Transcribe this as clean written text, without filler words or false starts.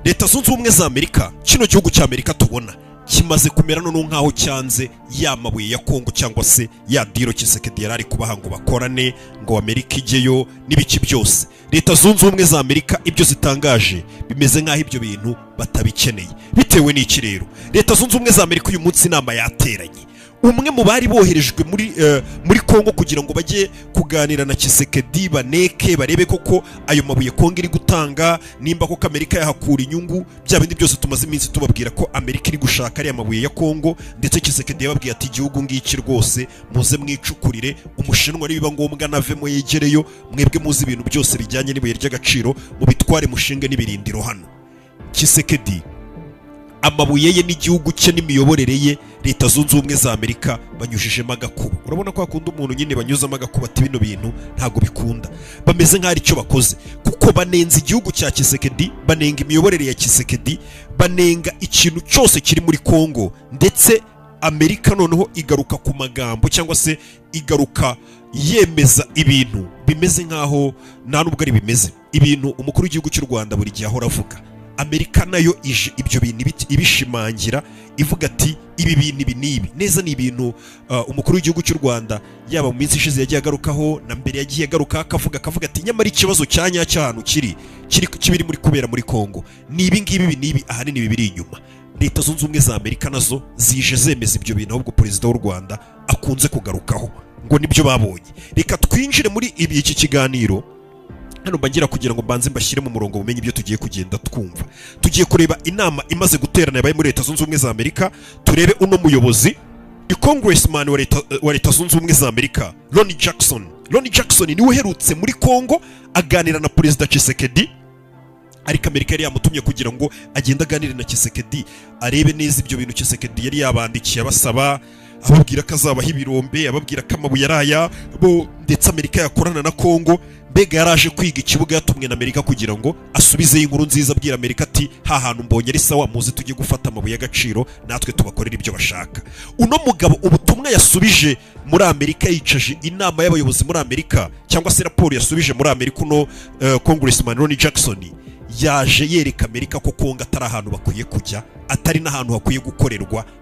Leta Zunze Ubumwe za Amerika, kino gihugu cya Amerika tubona kimaze kumera none nkaho cyanze yamabuye ya Kongo cyangwa se ya diro Tshisekedi yarari kubaha ngo bakorane ngo Amerika ijyeyo n'ibiki byose. Leta Zunze Ubumwe za Amerika ibyo zitangaje bimeze nkaho ibyo bintu batabikeneye. Bitewe n'iki rero? Leta Zunze Ubumwe za Amerika uyu munsi inama yateranye. Umwe mu bari boherejwe muri Kongo kugira ngo bajye kuganira na Tshisekedi baneke barebe koko ayo mabuye Kongo iri gutanga nimba koko Amerika yahakura inyungu. Bya bindi byose tumaze iminsi tubabwira ko Amerika iri gushaka ari amabuye ya Kongo, ndetse Tshisekedi yababwiye ati igihugu ngiki rwose muze mwicukurire, umushinwa nibiba ngombwa navemo yegereyo, mwebwe muzi ibintu byose bijyanye n'ibuye ry'agaciro mu bitware mushinge n'ibirindiro hano. Tshisekedi amabuye ye n'igihugu cye n'imiyoborere ye Leta Zunze Ubumwe za Amerika banyujijemo agakuba. Urabona ko akunda umuntu nyine banyuzamo agakuba ati bino bintu ntago bikunda. Bameze nk'ari cyo bakoze kuko banenze igihugu cya Tshisekedi, banenga imiyoborere ya Tshisekedi, banenga ikintu cyose kiri muri Kongo, ndetse Amerika noneho igaruka ku magambo cyangwa se igaruka yemeza ibintu bimeze nkaho nta nubwo ari bimeze. Ibintu umukuru w'igihugu cy'u Rwanda buri gihe ahora avuga, Amerika nayo ije ibyo bintu ibishimangira ivuga ati ibi bintu ibi nibi neza. Ni ibintu umukuru w'igihugu cy'u Rwanda yaba mu minsi ishize yagiye agarukaho na mbere yagiye agaruka akavuga ati nyamara ikibazo cyanya cy'ahantu kibiri muri kubera muri Kongo ni ibi ngibi ibi nibi ahanini bibiri inyuma. Leta Zunze Ubumwe za Amerika nazo zije zemeza ibyo bintu, ahubwo perezida w'u Rwanda akunze kugarukaho ngo nibyo babonye. Reka twinjire muri iki kiganiro hano mbagira kugira ngo mbanze mbashyire mu murongo bumenye ibyo tugiye kugenda twumva. Tugiye kureba inama imaze guterana yabaye muri Leta Zunze Ubumwe za Amerika. Turebe uno muyobozi congressman wa Leta Zunze Ubumwe za Amerika Ronnie Jackson niwe uherutse muri Kongo aganira na perezida Tshisekedi, ariko Amerika yari yamutumye kugira ngo agende aganire na Tshisekedi arebe neza ibyo bintu Tshisekedi yari yabandikiye abasaba, ababwira ko azabaha ibirombe, ababwira ko amabuye araya bo, ndetse Amerika yakorana na Kongo. Mbega yaraje kwiga ikibuga yatumwe na Amerika kugira ngo asubizeyo inkuru nziza, abwira Amerika ati ha hantu mbonye ari sawa, muze tujye gufata amabuye y'agaciro natwe tubakorera ibyo bashaka. Uno mugabo ubutumwa yasubije muri Amerika, yicaje inama y'abayobozi muri Amerika cyangwa se raporo yasubije muri Amerika, uno congressman Ronnie Jackson yaje yereka Amerika ko Kongo atari ahantu bakwiye kujya, atari n'ahantu hakwiye gukorerwa